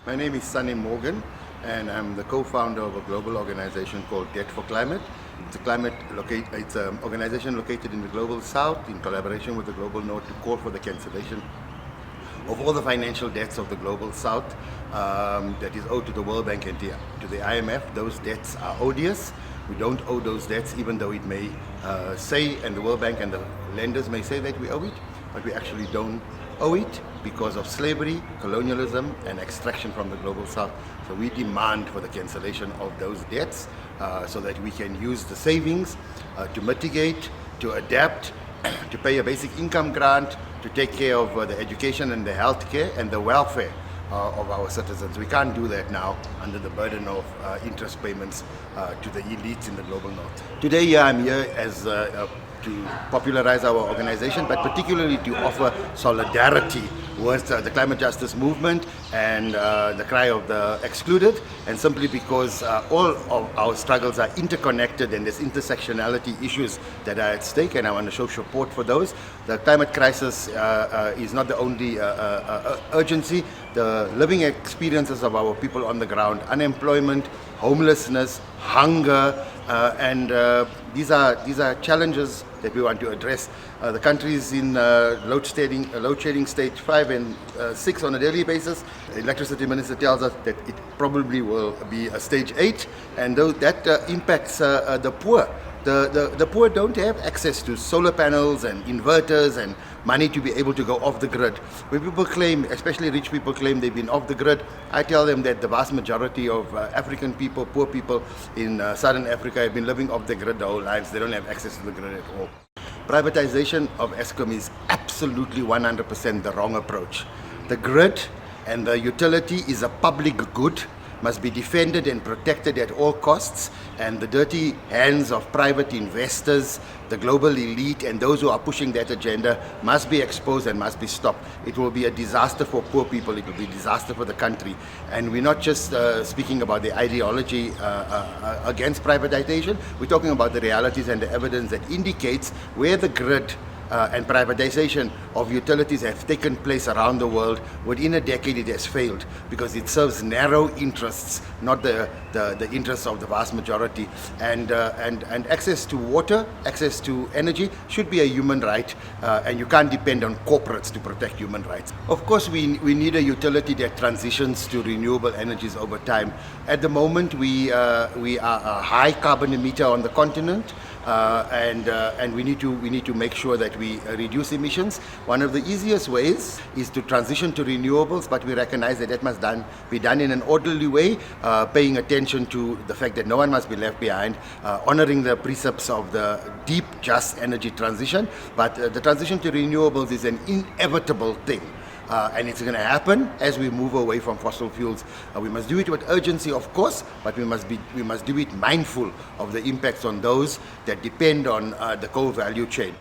My name is Sunny Morgan, and I'm the co-founder of a global organization called Debt for Climate. It's an organization located in the Global South in collaboration with the Global North to call for the cancellation of all the financial debts of the Global South that is owed to the World Bank and to the IMF. Those debts are odious. We don't owe those debts, even though it may say, and the World Bank and the lenders may say that we owe it, but we actually don't owe it because of slavery, colonialism, and extraction from the Global South. So we demand for the cancellation of those debts so that we can use the savings to mitigate, to adapt, to pay a basic income grant, to take care of the education and the health care and the welfare of our citizens. We can't do that now under the burden of interest payments to the elites in the Global North. Today I'm here as to popularize our organization, but particularly to offer solidarity with the climate justice movement and the cry of the excluded, and simply because all of our struggles are interconnected and there's intersectionality issues that are at stake, and I want to show support for those. The climate crisis is not the only urgency. The living experiences of our people on the ground, unemployment, homelessness, hunger, and these are challenges that we want to address. The country is in load shedding stage 5 and 6 on a daily basis. The electricity minister tells us that it probably will be a stage 8, and that impacts the poor. The poor don't have access to solar panels and inverters and money to be able to go off the grid. When people claim, especially rich people claim they've been off the grid, I tell them that the vast majority of African people, poor people in Southern Africa have been living off the grid their whole lives. They don't have access to the grid at all. Privatization of Eskom is absolutely 100% the wrong approach. The grid and the utility is a public good, must be defended and protected at all costs, and the dirty hands of private investors, the global elite, and those who are pushing that agenda must be exposed and must be stopped. It will be a disaster for poor people, it will be a disaster for the country. And we're not just speaking about the ideology against privatization, we're talking about the realities and the evidence that indicates where the grid and privatization of utilities have taken place around the world. Within a decade it has failed because it serves narrow interests, not the interests of the vast majority. And access to water, access to energy should be a human right, and you can't depend on corporates to protect human rights. Of course we need a utility that transitions to renewable energies over time. At the moment we are a high carbon emitter on the continent, and we need to make sure that we reduce emissions. One of the easiest ways is to transition to renewables, but we recognize that must be done in an orderly way, paying attention to the fact that no one must be left behind, honoring the precepts of the deep, just energy transition. But the transition to renewables is an inevitable thing. And it's going to happen as we move away from fossil fuels. We must do it with urgency, of course, but we must do it mindful of the impacts on those that depend on the coal value chain.